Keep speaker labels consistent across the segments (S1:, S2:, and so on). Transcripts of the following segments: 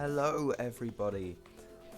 S1: Hello everybody,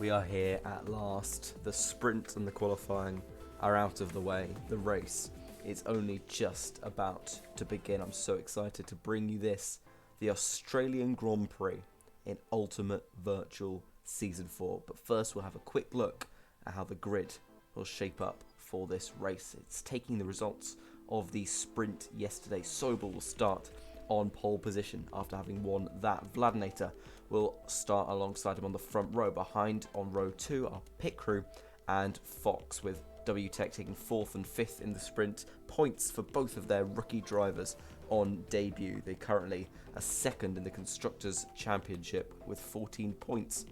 S1: we are here at last. The sprint and the qualifying are out of the way. The race is only just about to begin. I'm so excited to bring you this, the Australian Grand Prix in Ultimate Virtual Season 4. But first we'll have a quick look at how the grid will shape up for this race. It's taking the results of the sprint yesterday. Sobel will start on pole position after having won that. Vladinator will start alongside him on the front row. Behind on row 2 are Pit Crew and Fox, with WTech taking 4th and 5th in the sprint. Points for both of their rookie drivers on debut. They currently are 2nd in the Constructors' Championship with 14 points.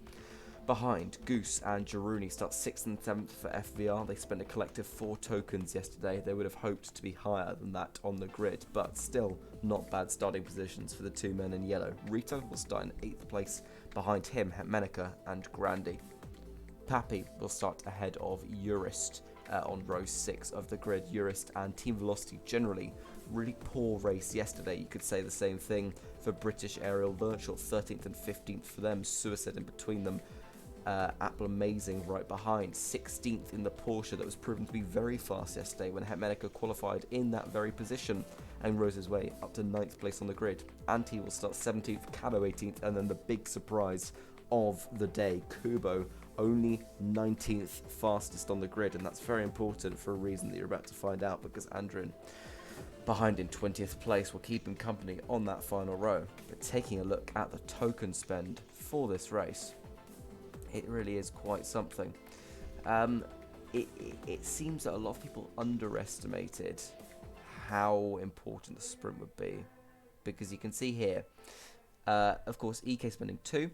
S1: Behind, Goose and Jaruni start 6th and 7th for FVR. They spent a collective 4 tokens yesterday. They would have hoped to be higher than that on the grid, but still not bad starting positions for the two men in yellow. Rita will start in 8th place. Behind him, Hetmenica and Grandi. Pappy will start ahead of Urist on row 6 of the grid. Urist and Team Velocity generally really poor race yesterday. You could say the same thing for British Aerial Virtual. 13th and 15th for them. Suicide in between them. Apple Amazing right behind, 16th in the Porsche that was proven to be very fast yesterday when Hetmenica qualified in that very position and rose his way up to 9th place on the grid. Anti will start 17th, Cado 18th, and then the big surprise of the day, Kubo, only 19th fastest on the grid, and that's very important for a reason that you're about to find out, because Andrin behind in 20th place will keep him company on that final row. But taking a look at the token spend for this race, it really is quite something. It seems that a lot of people underestimated how important the sprint would be, because you can see here, of course, EK spending 2.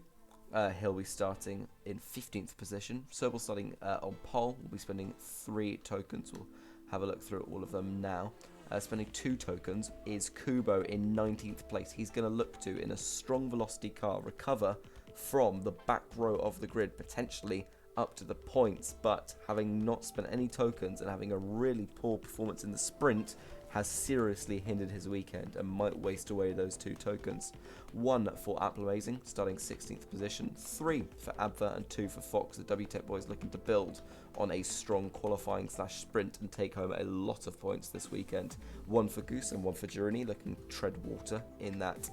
S1: He'll be starting in 15th position. Sobel starting on pole will be spending 3 tokens. We'll have a look through all of them now. Spending 2 tokens is Kubo in 19th place. He's going to look to, in a strong velocity car, recover from the back row of the grid, potentially up to the points, but having not spent any tokens and having a really poor performance in the sprint has seriously hindered his weekend and might waste away those 2 tokens. 1 for Apple Amazing, starting 16th position, 3 for Abva and 2 for Fox. The WTech boys looking to build on a strong qualifying / sprint and take home a lot of points this weekend. 1 for Goose and 1 for Girini, looking to tread water in that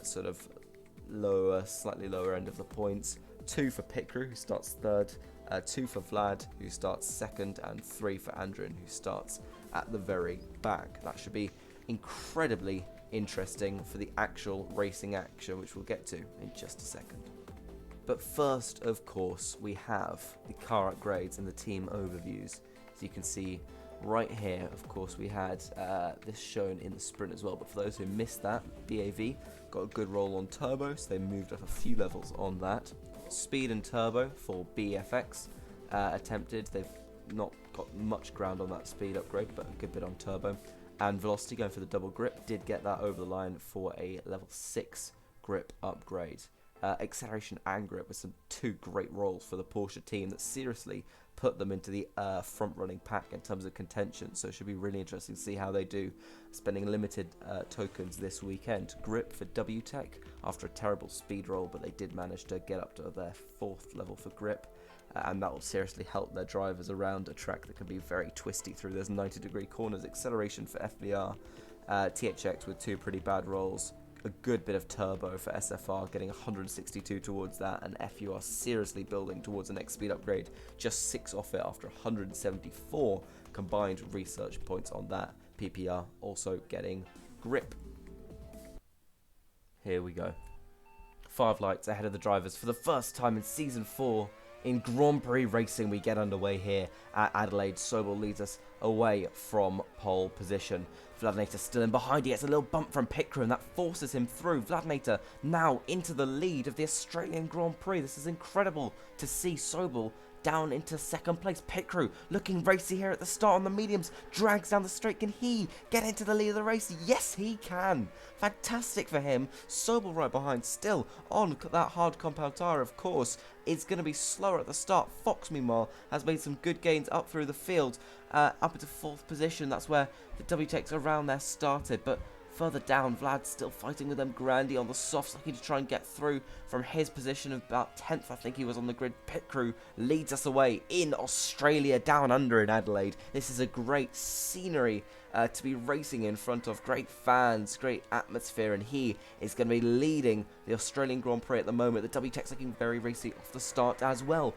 S1: sort of slightly lower end of the points. 2 for Pit Crew, who starts 3rd, 2 for Vlad, who starts 2nd, and 3 for Andrin, who starts at the very back. That should be incredibly interesting for the actual racing action, which we'll get to in just a second. But first, of course, we have the car upgrades and the team overviews. As you can see right here, of course, we had this shown in the sprint as well, but for those who missed that, BAV got a good roll on turbo, so they moved up a few levels on that. Speed and turbo for BFX attempted. They've not got much ground on that speed upgrade, but a good bit on turbo. And velocity, going for the double grip, did get that over the line for a level 6 grip upgrade. Acceleration and grip with some 2 great rolls for the Porsche team that seriously put them into the front-running pack in terms of contention, so it should be really interesting to see how they do, spending limited tokens this weekend. Grip for WTech after a terrible speed roll, but they did manage to get up to their 4th level for grip, and that will seriously help their drivers around a track that can be very twisty through those 90-degree corners. Acceleration for FVR, THX with 2 pretty bad rolls. A good bit of turbo for SFR, getting 162 towards that, and FUR seriously building towards the next speed upgrade, just 6 off it after 174 combined research points on that. PPR also getting grip. Here we go. 5 lights ahead of the drivers for the first time in Season 4. In Grand Prix racing, we get underway here at Adelaide. Sobel leads us away from pole position. Vladinator still in behind. He gets a little bump from Pit Crew, and that forces him through. Vladinator now into the lead of the Australian Grand Prix. This is incredible to see Sobel down into 2nd place. Pit Crew looking racy here at the start on the mediums, drags down the straight. Can he get into the lead of the race? Yes, he can. Fantastic for him. Sobel right behind, still on that hard compound tyre, of course. It's going to be slower at the start. Fox, meanwhile, has made some good gains up through the field, up into 4th position. That's where the WTECs around there started, but Further down, Vlad still fighting with them. Grandy on the softs, looking to try and get through from his position of about 10th, I think he was on the grid. Pit Crew leads us away in Australia, down under in Adelaide. This is a great scenery to be racing in front of. Great fans, great atmosphere, and he is going to be leading the Australian Grand Prix at the moment. The WTEC's looking very racy off the start as well.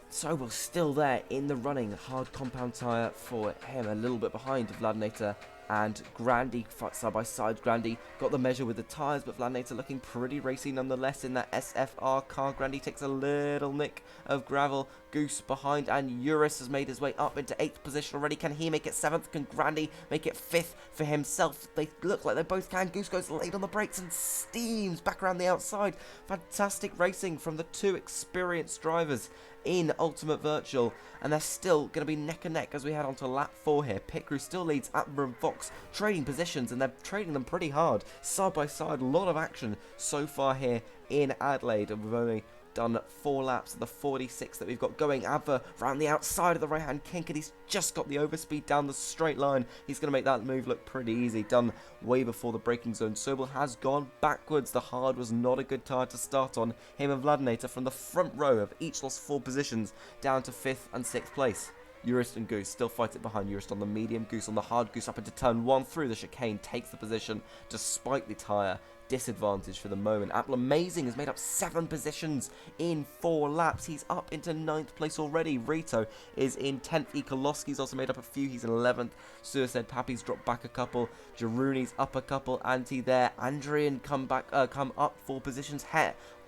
S1: Sobel still there in the running. Hard compound tyre for him, a little bit behind Vladinator and Grandy side by side. Grandy got the measure with the tyres, but Vladinator looking pretty racy nonetheless in that SFR car. Grandy takes a little nick of gravel. Goose behind, and Eurus has made his way up into 8th position already. Can he make it 7th? Can Grandy make it 5th for himself? They look like they both can. Goose goes late on the brakes and steams back around the outside. Fantastic racing from the two experienced drivers in Ultimate Virtual, and they're still going to be neck and neck as we head on to lap 4 here. Pit Crew still leads Attenborough and Fox, trading positions, and they're trading them pretty hard, side by side. A lot of action so far here in Adelaide, and we've only done 4 laps of the 46 that we've got going. Adver around the outside of the right hand kink, and he's just got the overspeed down the straight line. He's going to make that move look pretty easy, done way before the braking zone. Sobel has gone backwards. The hard was not a good tyre to start on. Him and Vladinator from the front row have each lost 4 positions down to 5th and 6th place. Eurus and Goose still fight it behind. Eurus on the medium, Goose on the hard. Goose up into turn 1 through the chicane, takes the position despite the tyre disadvantage for the moment. Apple Amazing has made up 7 positions in 4 laps. He's up into 9th place already. Rito is in 10th. Ekolowski's also made up a few. He's in 11th. Suicide Pappy's dropped back a couple. Jaruni's up a couple. Anti there. Andrian come up 4 positions.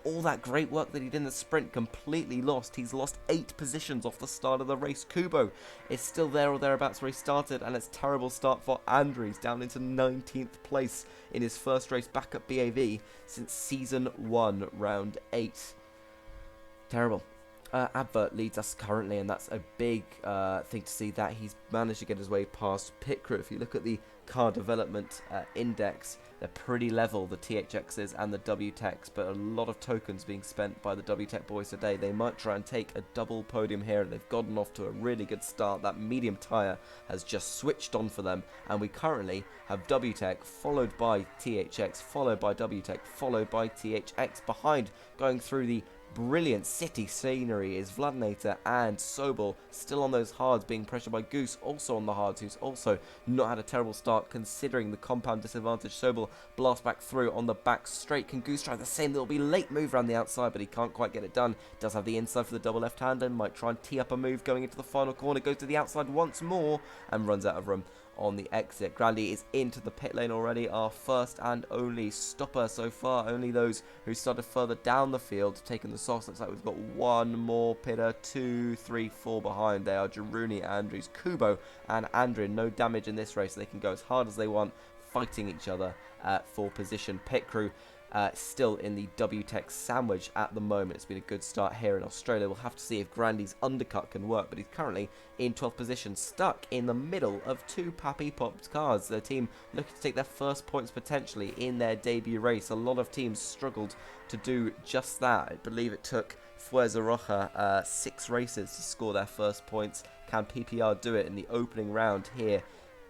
S1: All that great work that he did in the sprint completely lost. He's lost 8 positions off the start of the race. Kubo is still there or thereabouts where he started, and it's a terrible start for Andrew. He's down into 19th place in his first race back at BAV since Season 1, Round 8. Terrible. Advert leads us currently, and that's a big thing to see that he's managed to get his way past Pit Crew. If you look at the car development index, they're pretty level, the THXs and the WTECs, but a lot of tokens being spent by the WTEC boys today. They might try and take a double podium here, and they've gotten off to a really good start. That medium tyre has just switched on for them, and we currently have WTEC followed by THX, followed by WTEC, followed by THX. Behind, going through the brilliant city scenery, is Vladinator and Sobel, still on those hards, being pressured by Goose, also on the hards, who's also not had a terrible start considering the compound disadvantage. Sobel blast back through on the back straight. Can Goose try the same? There'll be late move around the outside, but he can't quite get it done. Does have the inside for the double left-hander, might try and tee up a move going into the final corner, goes to the outside once more and runs out of room on the exit. Grandy is into the pit lane already, our first and only stopper so far. Only those who started further down the field taking the softs. Looks like we've got one more pitter, 2, 3, 4 behind. They are Jaruni, Andrews, Kubo and Andrin. No damage in this race. They can go as hard as they want, fighting each other for position. Pit Crew still in the WTEC sandwich at the moment. It's been a good start here in Australia. We'll have to see if Grandy's undercut can work, but he's currently in 12th position, stuck in the middle of 2 Pappy Popped cars. The team looking to take their first points potentially in their debut race. A lot of teams struggled to do just that. I believe it took Fuerza Roja 6 races to score their first points. Can PPR do it in the opening round here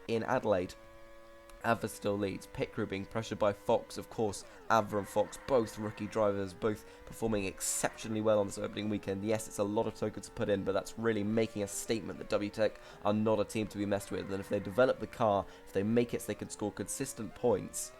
S1: in Adelaide? Adver still leads. Pit Crew being pressured by Fox, of course. Adver and Fox, both rookie drivers, both performing exceptionally well on this opening weekend. Yes, it's a lot of tokens to put in, but that's really making a statement that WTEC are not a team to be messed with. And if they develop the car, if they make it so they can score consistent points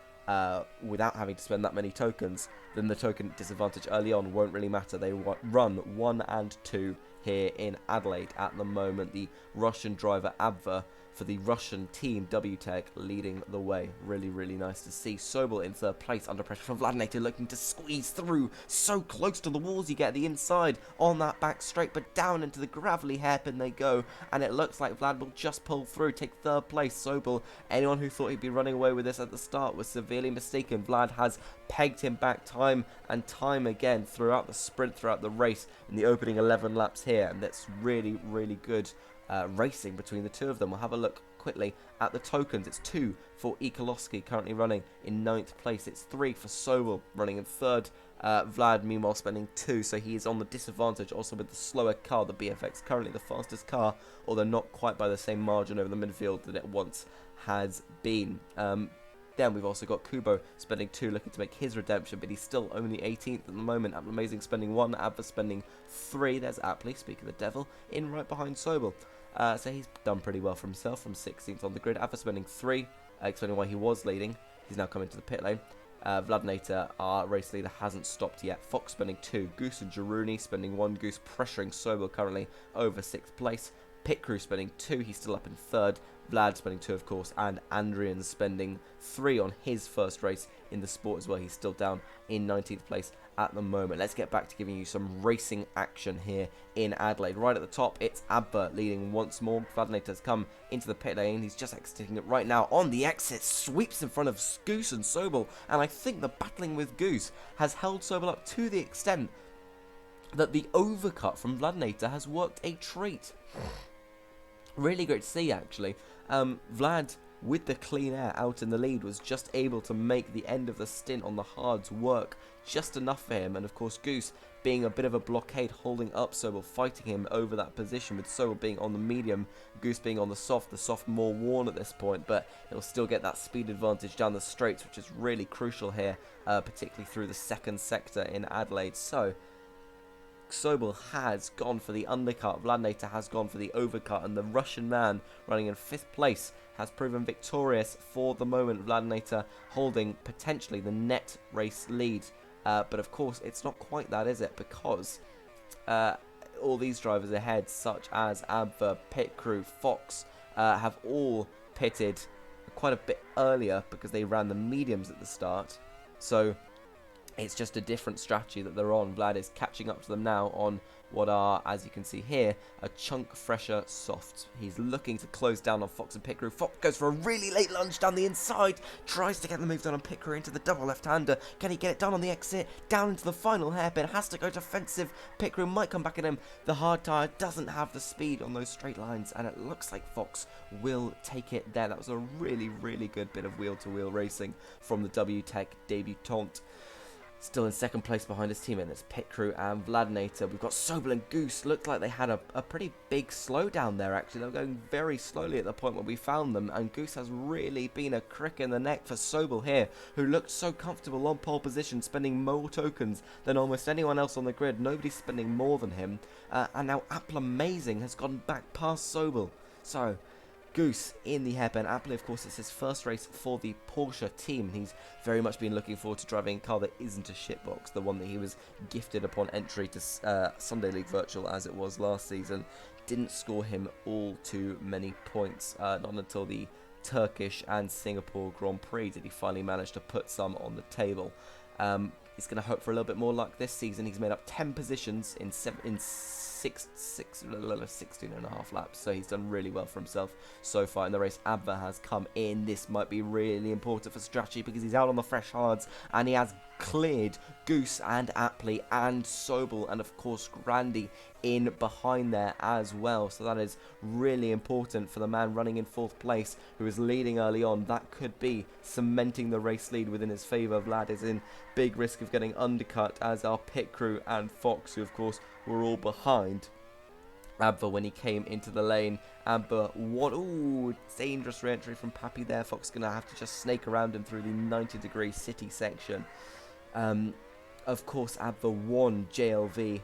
S1: without having to spend that many tokens, then the token disadvantage early on won't really matter. They run 1 and 2 here in Adelaide at the moment. The Russian driver Adver for the Russian team, WTEC, leading the way. Really, really nice to see. Sobel in 3rd place under pressure from Vladinator, looking to squeeze through. So close to the walls you get the inside on that back straight, but down into the gravelly hairpin they go, and it looks like Vlad will just pull through, take 3rd place. Sobel, anyone who thought he'd be running away with this at the start was severely mistaken. Vlad has pegged him back time and time again throughout the sprint, throughout the race, in the opening 11 laps here, and that's really, really good racing between the two of them. We'll have a look quickly at the tokens. It's 2 for Ikolowski, currently running in 9th place. It's 3 for Sobel, running in 3rd. Vlad, meanwhile, spending 2, so he is on the disadvantage also with the slower car. The BFX currently the fastest car, although not quite by the same margin over the midfield that it once has been. Then we've also got Kubo spending 2, looking to make his redemption, but he's still only 18th at the moment. Amazing spending 1, Abba spending 3. There's Apley, speaking of the devil, in right behind Sobel. So he's done pretty well for himself from 16th on the grid. Abba spending 3, explaining why he was leading. He's now coming to the pit lane. Vladnator, our race leader, hasn't stopped yet. Fox spending 2. Goose and Jaruni spending 1. Goose pressuring Sobel currently over 6th place. Pit Crew spending 2. He's still up in 3rd. Vlad spending 2, of course, and Andrian spending 3 on his first race in the sport as well. He's still down in 19th place at the moment. Let's get back to giving you some racing action here in Adelaide. Right at the top, it's Abba leading once more. Vladnator's come into the pit lane. He's just exiting it right now. On the exit, sweeps in front of Goose and Sobel, and I think the battling with Goose has held Sobel up to the extent that the overcut from Vladnator has worked a treat. Really great to see, actually. Vlad, with the clean air out in the lead, was just able to make the end of the stint on the hards work just enough for him. And of course, Goose being a bit of a blockade, holding up Sobel, fighting him over that position, with Sobel being on the medium, Goose being on the soft more worn at this point, but he'll still get that speed advantage down the straights, which is really crucial here, particularly through the second sector in Adelaide. So Sobel has gone for the undercut, Vladnator has gone for the overcut, and the Russian man running in 5th place has proven victorious for the moment. Vladnator holding potentially the net race lead, but of course it's not quite that, is it? Because all these drivers ahead, such as Abba, Pit Crew, Fox, have all pitted quite a bit earlier because they ran the mediums at the start. So it's just a different strategy that they're on. Vlad is catching up to them now on what are, as you can see here, a chunk fresher softs. He's looking to close down on Fox and Pit Crew. Fox goes for a really late lunge down the inside, tries to get the move done on Pit Crew into the double left-hander. Can he get it done on the exit? Down into the final hairpin, has to go defensive. Pit Crew might come back at him. The hard tyre doesn't have the speed on those straight lines, and it looks like Fox will take it there. That was a really, really good bit of wheel-to-wheel racing from the WTEC debutante. Still in second place behind his teammate, that's Pit Crew and Vladnator. We've got Sobel and Goose. Looked like they had a pretty big slowdown there, actually. They were going very slowly at the point where we found them, and Goose has really been a crick in the neck for Sobel here, who looked so comfortable on pole position, spending more tokens than almost anyone else on the grid. Nobody's spending more than him, and now Amazing has gone back past Sobel. So Goose in the hairpin. Apley, of course, it's his first race for the Porsche team. He's very much been looking forward to driving a car that isn't a shitbox, the one that he was gifted upon entry to Sunday League Virtual as it was last season. Didn't score him all too many points, not until the Turkish and Singapore Grand Prix did he finally manage to put some on the table. He's going to hope for a little bit more luck this season. He's made up 10 positions in 16 and a half laps, so he's done really well for himself so far in the race. Abba has come in. This might be really important for strategy because he's out on the fresh hards, and he has cleared Goose and Apley and Sobel, and of course Grandy in behind there as well. So that is really important for the man running in 4th place, who is leading early on. That could be cementing the race lead within his favour. Vlad is in big risk of getting undercut, as are Pit Crew and Fox, who of course were all behind Abba when he came into the lane. Abba, dangerous re-entry from Pappy there. Fox going to have to just snake around him through the 90-degree city section. Of course, Abba won JLV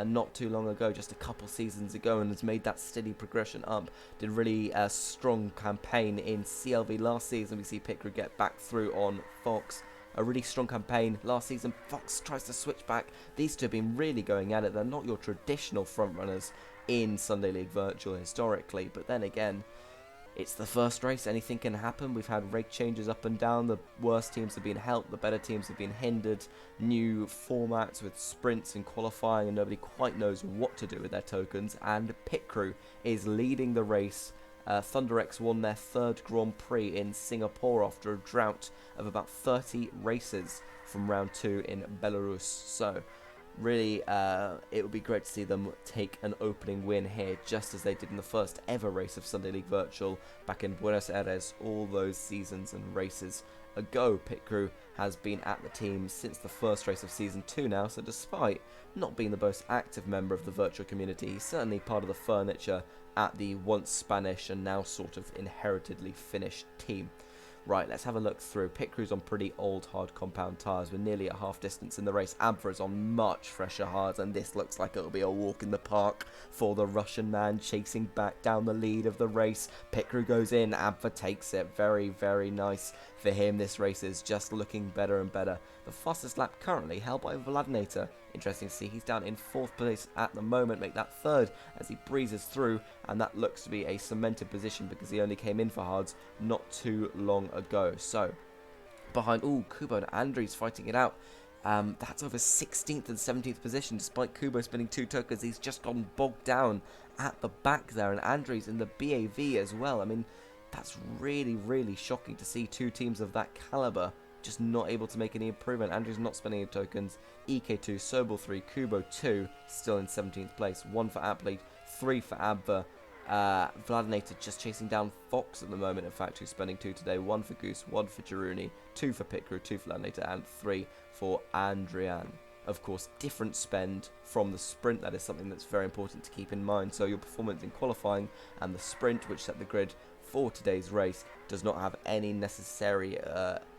S1: not too long ago, just a couple seasons ago, and has made that steady progression up. Did really a strong campaign in CLV last season. We see Pit Crew get back through on Fox. A really strong campaign last season. Fox tries to switch back. These two have been really going at it. They're not your traditional frontrunners in Sunday League Virtual historically, but then again, it's the first race, anything can happen. We've had rate changes up and down. The worst teams have been helped, the better teams have been hindered. New formats with sprints and qualifying, and nobody quite knows what to do with their tokens. And Pit Crew is leading the race. ThunderX won their 3rd Grand Prix in Singapore after a drought of about 30 races from round 2 in Belarus. So Really, it would be great to see them take an opening win here, just as they did in the first ever race of Sunday League Virtual back in Buenos Aires all those seasons and races ago. Pit Crew has been at the team since the first race of Season 2 now, so despite not being the most active member of the virtual community, he's certainly part of the furniture at the once Spanish and now sort of inheritedly Finnish team. Right, let's have a look through. Pit Crew's on pretty old hard compound tyres. We're nearly at half distance in the race. Abva's on much fresher hards, and this looks like it'll be a walk in the park for the Russian man chasing back down the lead of the race. Pit Crew goes in, Abva takes it. Very, very nice for him. This race is just looking better and better. The fastest lap currently held by Vladinator. Interesting to see he's down in 4th place at the moment, make that 3rd as he breezes through, and that looks to be a cemented position because he only came in for hards not too long ago. So behind, Kubo and Andres fighting it out. That's over 16th and 17th position despite Kubo spinning 2 tokens. He's just gone bogged down at the back there, and Andres in the BAV as well. I mean, that's really, really shocking to see 2 teams of that caliber just not able to make any improvement. Andrews not spending any tokens. EK2, Sobel 3, Kubo 2, still in 17th place. 1 for Athlete, 3 for Abba. Vladinator just chasing down Fox at the moment, in fact, who's spending 2 today. 1 for Goose, 1 for Jaruni, 2 for Pit Crew, 2 for Vladinator, and 3 for Andrian. Of course, different spend from the sprint. That is something that's very important to keep in mind. So your performance in qualifying and the sprint, which set the grid for today's race, does not have any necessary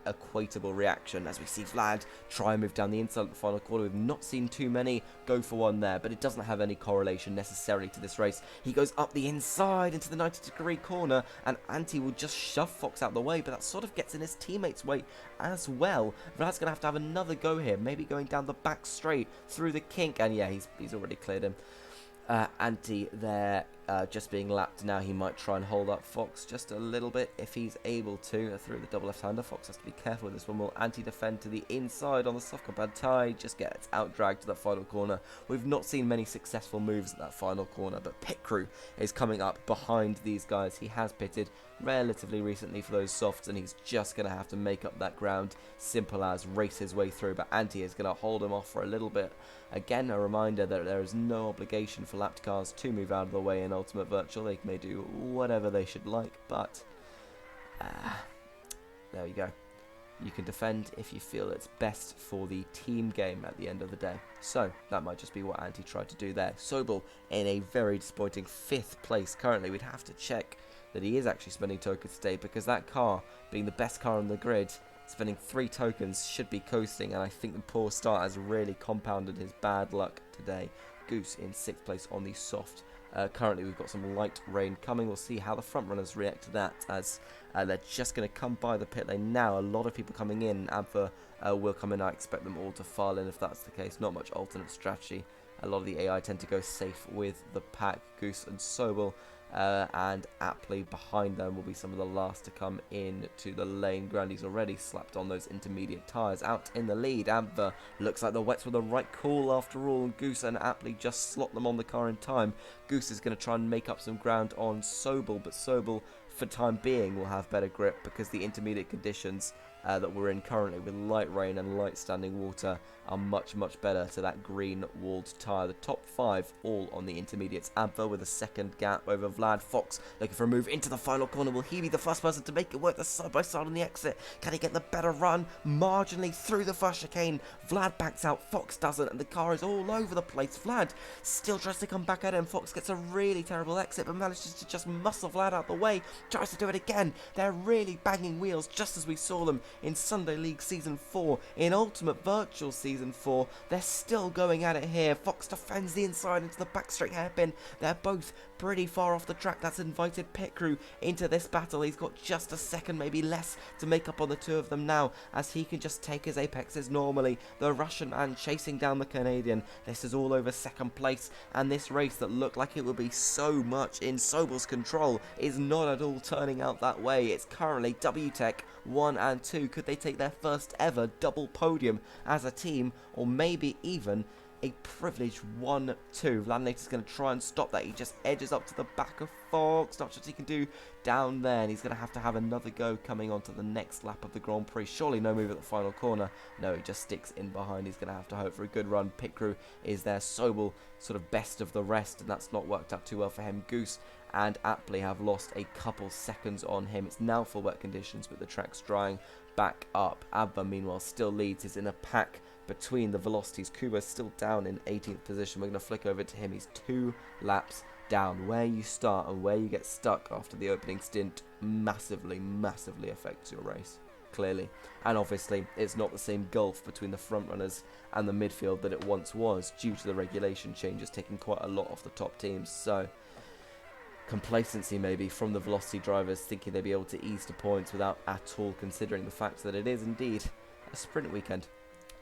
S1: equatable reaction, as we see Vlad try and move down the inside of the final corner. We've not seen too many go for one there, but it doesn't have any correlation necessarily to this race. He goes up the inside into the 90-degree corner, and Anti will just shove Fox out the way, but that sort of gets in his teammates' way as well. Vlad's going to have another go here, maybe going down the back straight through the kink, and yeah, he's already cleared him. Anti there just being lapped now. He might try and hold up Fox just a little bit if he's able to. Through the double left-hander, Fox has to be careful with this one. Will Anti defend to the inside on the soft compound tie, just gets out-dragged to that final corner. We've not seen many successful moves at that final corner, but Pit Crew is coming up behind these guys. He has pitted relatively recently for those softs, and he's just going to have to make up that ground. Simple as race his way through, but Anti is going to hold him off for a little bit. Again, a reminder that there is no obligation for lapped cars to move out of the way in Ultimate Virtual. They may do whatever they should like, but there you go. You can defend if you feel it's best for the team game at the end of the day. So that might just be what Anti tried to do there. Sobel in a very disappointing 5th place currently. We'd have to check that he is actually spending tokens today, because that car, being the best car on the grid, spending 3 tokens, should be coasting, and I think the poor start has really compounded his bad luck today. Goose in 6th place on the soft. Currently we've got some light rain coming. We'll see how the front runners react to that, as they're just going to come by the pit lane now. A lot of people coming in. Abva will come in. I expect them all to file in if that's the case. Not much alternate strategy. A lot of the AI tend to go safe with the pack. Goose and Sobel and aptly behind them will be some of the last to come in to the lane. Grandy's already slapped on those intermediate tyres. Out in the lead, Abva looks like the wets were the right call after all, and Goose and aptly just slot them on the car in time. Goose is going to try and make up some ground on Sobel, but Sobel for time being will have better grip because the intermediate conditions that we're in currently with light rain and light standing water are much better to that green walled tyre. The top 5 all on the intermediates. Abva with a second gap over Vlad. Fox looking for a move into the final corner. Will he be the first person to make it work the side by side on the exit? Can he get the better run marginally through the first chicane? Vlad backs out, Fox doesn't, and the car is all over the place. Vlad still tries to come back at him. Fox gets a really terrible exit but manages to just muscle Vlad out the way. Tries to do it again. They're really banging wheels just as we saw them in Sunday League Season 4, in Ultimate Virtual Season 4. They're still going at it here. Fox defends the inside into the back straight hairpin. They're both pretty far off the track. That's invited Pit Crew into this battle. He's got just a second, maybe less, to make up on the 2 of them now, as he can just take his apexes normally. The Russian man chasing down the Canadian. This is all over 2nd place, and this race that looked like it would be so much in Sobel's control is not at all turning out that way. It's currently WTech 1 and 2. Could they take their first ever double podium as a team, or maybe even a privileged 1-2. Vlad going to try and stop that. He just edges up to the back of Fox. Not sure what he can do down there. And he's going to have another go coming on to the next lap of the Grand Prix. Surely no move at the final corner. No, he just sticks in behind. He's going to have to hope for a good run. Pit crew is there. Sobel sort of best of the rest, and that's not worked out too well for him. Goose and Apley have lost a couple seconds on him. It's now full wet conditions, but the track's drying back up. Abba, meanwhile, still leads. He's in a pack between the velocities. Kuba's still down in 18th position. We're going to flick over to him. He's 2 laps down. Where you start and where you get stuck after the opening stint massively affects your race, clearly. And obviously, it's not the same gulf between the front runners and the midfield that it once was, due to the regulation changes taking quite a lot off the top teams. So complacency maybe from the velocity drivers, thinking they'd be able to ease to points without at all considering the fact that it is indeed a sprint weekend.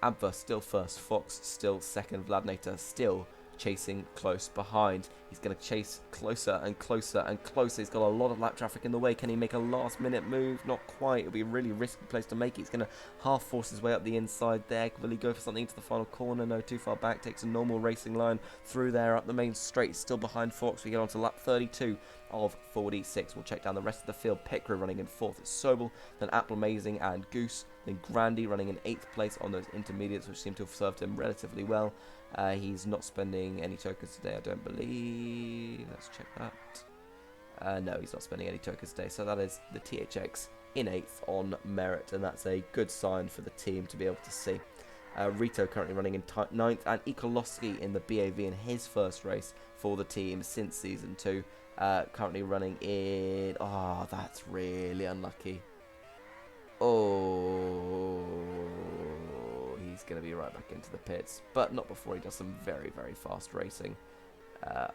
S1: Abva still first, Fox still second, Vladnator still chasing close behind. He's going to chase closer and closer and closer. He's got a lot of lap traffic in the way. Can he make a last minute move? Not quite. It'll be a really risky place to make it. He's going to half force his way up the inside there. Will he go for something into the final corner? No, too far back. Takes a normal racing line through there up the main straight. Still behind Fox. We get on to lap 32 of 46. We'll check down the rest of the field. Pit crew running in 4th. It's Sobel, then Apple Amazing and Goose. Then Grandy running in 8th place on those intermediates, which seem to have served him relatively well. He's not spending any tokens today, I don't believe. Let's check that. No, he's not spending any tokens today. So that is the THX in 8th on merit, and that's a good sign for the team to be able to see. Rito currently running in 9th, and Ikolowski in the BAV in his first race for the team since Season 2. Currently running in... Oh, that's really unlucky. Oh, he's going to be right back into the pits, but not before he does some very fast racing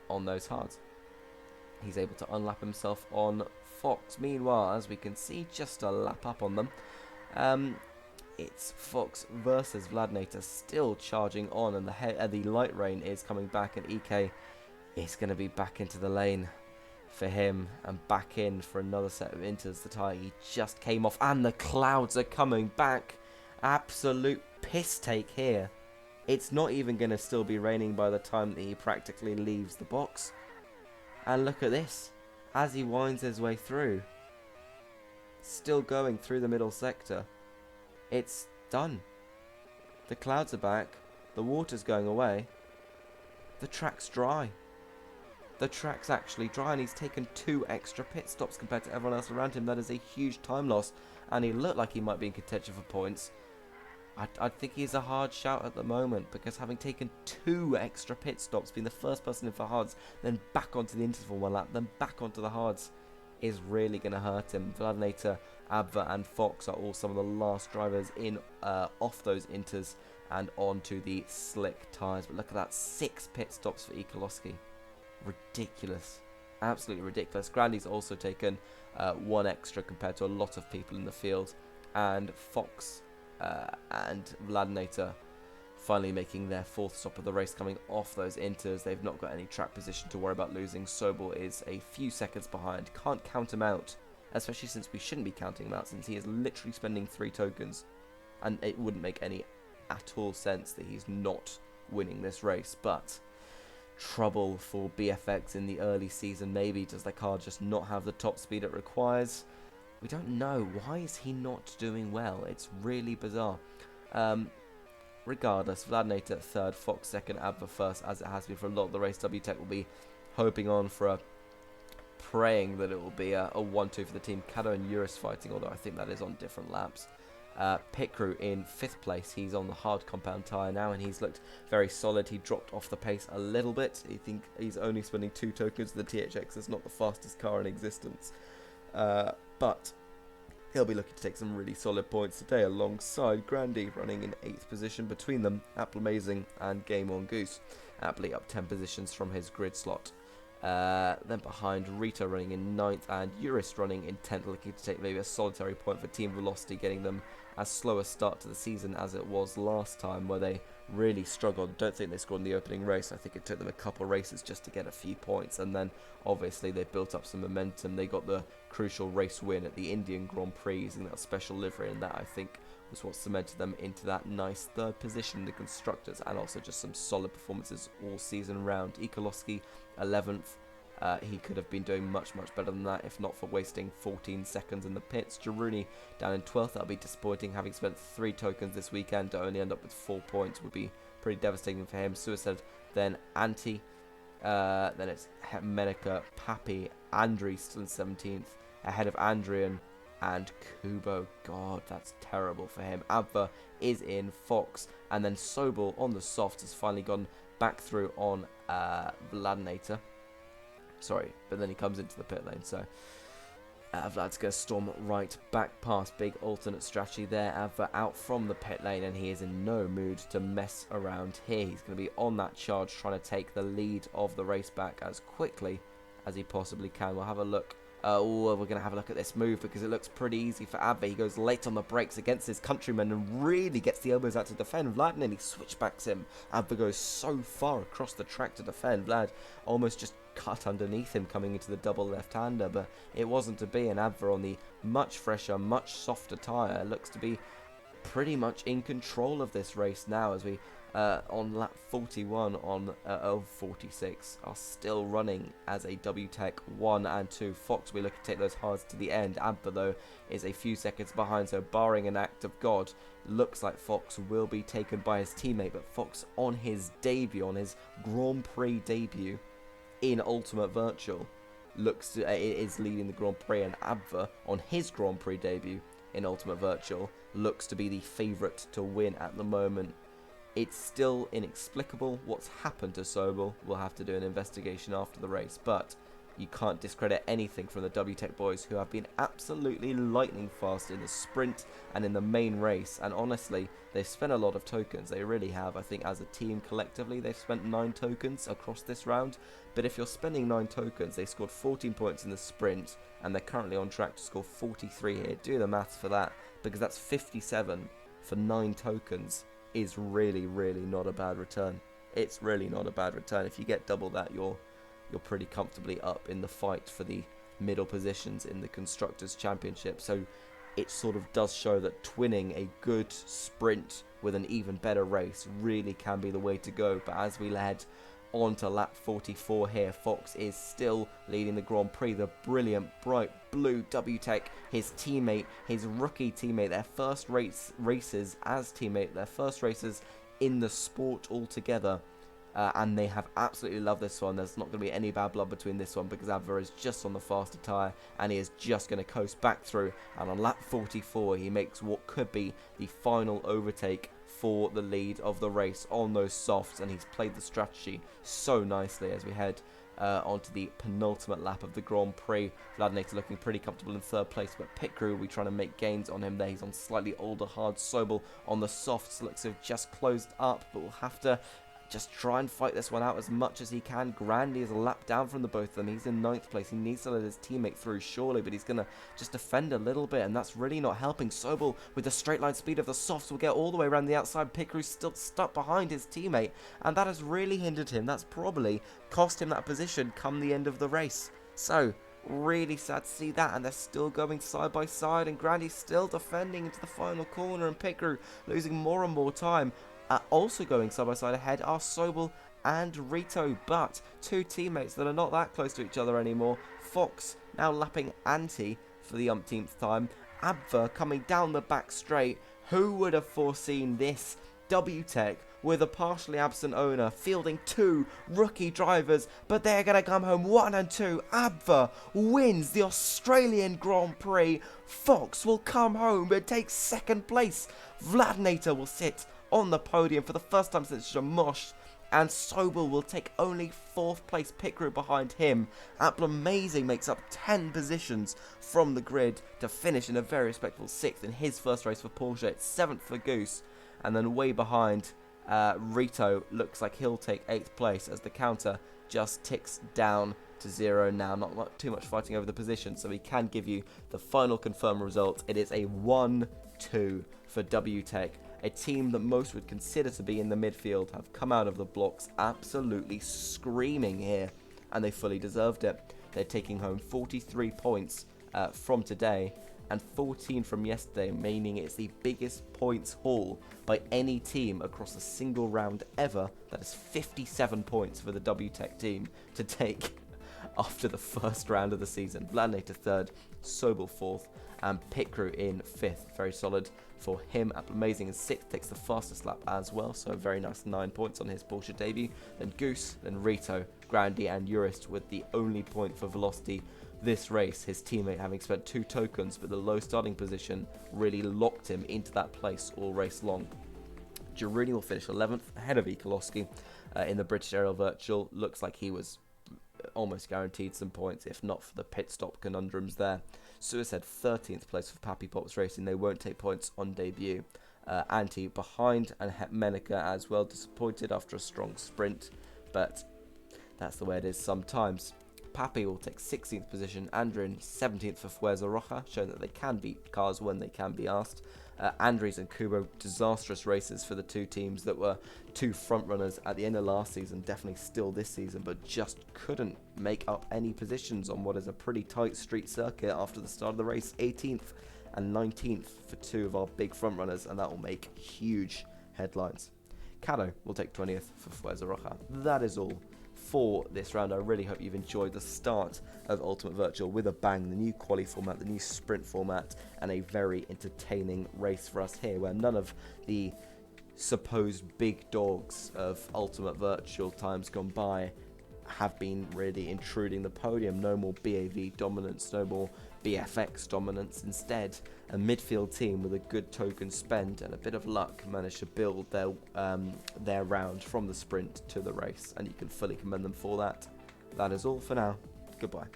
S1: on those hards. He's able to unlap himself on Fox. Meanwhile, as we can see, just a lap up on them. It's Fox versus Vladnator, still charging on, and the light rain is coming back, and EK is going to be back into the lane for him and back in for another set of inters. The tyre he just came off, and the clouds are coming back. Absolute piss take here. It's not even going to still be raining by the time that he practically leaves the box. And look at this, as he winds his way through, still going through the middle sector. It's done. The clouds are back, the water's going away, the track's dry. The track's actually dry, and he's taken 2 extra pit stops compared to everyone else around him. That is a huge time loss, and he looked like he might be in contention for points. I think he's a hard shout at the moment, because having taken 2 extra pit stops, being the first person in for hards, then back onto the inters for 1 lap, then back onto the hards, is really going to hurt him. Vladnator, Abva and Fox are all some of the last drivers in off those inters and onto the slick tyres. But look at that, 6 pit stops for Ikolowski. Ridiculous, absolutely ridiculous. Grandy's also taken 1 extra compared to a lot of people in the field, and Fox and Vladnator finally making their 4th stop of the race, coming off those inters. They've not got any track position to worry about losing. Sobel is a few seconds behind. Can't count him out, especially since we shouldn't be counting him out, since he is literally spending 3 tokens, and it wouldn't make any at all sense that he's not winning this race. But trouble for BFX in the early season, maybe. Does the car just not have the top speed it requires? We don't know. Why is he not doing well? It's really bizarre. Regardless, Vladnator 3rd, Fox 2nd, Abva 1st, as it has been for a lot of the race. WTech will be hoping on for praying that it will be a 1-2 for the team. Kato and Eurus fighting, although I think that is on different laps. Pit crew in 5th place. He's on the hard compound tyre now, and he's looked very solid. He dropped off the pace a little bit. I think he's only spending 2 tokens. The THX is not the fastest car in existence, but he'll be looking to take some really solid points today, alongside Grandy running in 8th position. Between them, Apple Amazing and Game On Goose. Appley up 10 positions from his grid slot. Then behind, Rita running in 9th, and Eurus running in 10th, looking to take maybe a solitary point for Team Velocity, getting them as slow a start to the season as it was last time, where they really struggled. Don't think they scored in the opening race. I think it took them a couple races just to get a few points, and then obviously they built up some momentum. They got the crucial race win at the Indian Grand Prix using that special livery, and that, I think, was what cemented them into that nice third position in the Constructors, and also just some solid performances all season round. Ikolowski, 11th. He could have been doing much better than that if not for wasting 14 seconds in the pits. Jaruni down in 12th. That'll be disappointing, having spent 3 tokens this weekend to only end up with 4 points would be pretty devastating for him. Suicide, then Anti, then it's Menica, Pappy, Andri still in 17th, ahead of Andrian and Kubo. God, that's terrible for him. Abva is in, Fox, and then Sobel on the softs has finally gone back through on Vladinator. Sorry, but then he comes into the pit lane, so Vlad's going to storm right back past. Big alternate strategy there. Adva out from the pit lane, and he is in no mood to mess around here. He's going to be on that charge, trying to take the lead of the race back as quickly as he possibly can. We'll have a look. We're going to have a look at this move because it looks pretty easy for Adva. He goes late on the brakes against his countryman and really gets the elbows out to defend Vlad, and then he switchbacks him. Adva goes so far across the track to defend. Vlad almost just cut underneath him coming into the double left-hander, but it wasn't to be, and Adva on the much fresher, much softer tyre looks to be pretty much in control of this race now, as we on lap 41 of 46 are still running as a WTEC 1 and 2. Fox, we look to take those hards to the end. Adva, though, is a few seconds behind, so barring an act of God, looks like Fox will be taken by his teammate. But Fox, on his debut, on his Grand Prix debut in Ultimate Virtual, is leading the Grand Prix, and Adva, on his Grand Prix debut in Ultimate Virtual, looks to be the favourite to win at the moment. It's still inexplicable what's happened to Sobel. We'll have to do an investigation after the race, but you can't discredit anything from the WTEC boys, who have been absolutely lightning fast in the sprint and in the main race. And honestly, they've spent a lot of tokens. They really have. I think as a team collectively, they've spent 9 tokens across this round. But if you're spending 9 tokens, they scored 14 points in the sprint, and they're currently on track to score 43 here. Do the maths for that, because that's 57 for 9 tokens. Is really not a bad return. It's really not a bad return. If you get double that, you're pretty comfortably up in the fight for the middle positions in the Constructors' Championship. So it sort of does show that twinning a good sprint with an even better race really can be the way to go. But as we head on to lap 44 here, Fox is still leading the Grand Prix. The brilliant, bright blue WTEC, his teammate, his rookie teammate, their first races as teammate, their first races in the sport altogether. And they have absolutely loved this one. There's not going to be any bad blood between this one, because Adva is just on the faster tyre, and he is just going to coast back through. And on lap 44, he makes what could be the final overtake for the lead of the race on those softs, and he's played the strategy so nicely as we head onto the penultimate lap of the Grand Prix. Vladinator looking pretty comfortable in 3rd place, but pit crew will be trying to make gains on him there. He's on slightly older hard. Sobel on the softs looks to have just closed up, but we'll have to just try and fight this one out as much as he can. Grandy is a lap down from the both of them. He's in 9th place. He needs to let his teammate through, surely, but he's going to just defend a little bit, and that's really not helping. Sobel, with the straight line speed of the softs, will get all the way around the outside. Pit crew's still stuck behind his teammate, and that has really hindered him. That's probably cost him that position come the end of the race. So, really sad to see that, and they're still going side by side, and Grandy's still defending into the final corner, and Pit crew losing more and more time. Also going side by side ahead are Sobel and Rito, but 2 teammates that are not that close to each other anymore. Fox now lapping Anti for the umpteenth time. Adva coming down the back straight. Who would have foreseen this? WTEC with a partially absent owner fielding 2 rookie drivers, but they're going to come home 1 and 2. Adva wins the Australian Grand Prix. Fox will come home and take 2nd place. Vladinator will sit on the podium for the first time since Jamosh, and Sobel will take only 4th place. Pit crew behind him. Amazing makes up 10 positions from the grid to finish in a very respectable 6th in his first race for Porsche. It's 7th for Goose, and then way behind, Rito looks like he'll take 8th place as the counter just ticks down to 0 now. Not too much fighting over the position, so we can give you the final confirmed result. It is a 1-2 for WTEC. A team that most would consider to be in the midfield have come out of the blocks absolutely screaming here, and they fully deserved it. They're taking home 43 points from today, and 14 from yesterday, meaning it's the biggest points haul by any team across a single round ever. That is 57 points for the WTech team to take after the first round of the season. Blandnator third, Sobel fourth, and Pit Crew in fifth. Very solid for him. Amazing in sixth, takes the fastest lap as well, so a very nice 9 points on his Porsche debut. Then Goose, then Rito, Grandy, and Urist with the only point for velocity this race. His teammate having spent 2 tokens, but the low starting position really locked him into that place all race long. Girouni will finish 11th, ahead of Ikolowski in the British Aerial Virtual. Looks like he was almost guaranteed some points, if not for the pit stop conundrums there. Suicide 13th place for Pappy Pops Racing. They won't take points on debut. Anti behind, and Menica as well, disappointed after a strong sprint, but that's the way it is sometimes. Pappy will take 16th position, Andrew 17th for Fuerza Roja, showing that they can beat cars when they can be asked. Andres and Kubo, disastrous races for the two teams that were two front runners at the end of last season, definitely still this season, but just couldn't make up any positions on what is a pretty tight street circuit after the start of the race. 18th and 19th for two of our big front runners, and that will make huge headlines. Cado will take 20th for Fuerza Roja. That is all for this round. I really hope you've enjoyed the start of Ultimate Virtual with a bang, the new quali format, the new sprint format, and a very entertaining race for us here, where none of the supposed big dogs of Ultimate Virtual times gone by have been really intruding the podium. No more BAV dominance, no more BFX dominance. Instead, a midfield team with a good token spend and a bit of luck managed to build their round from the sprint to the race, and you can fully commend them for that. That is all for now. Goodbye.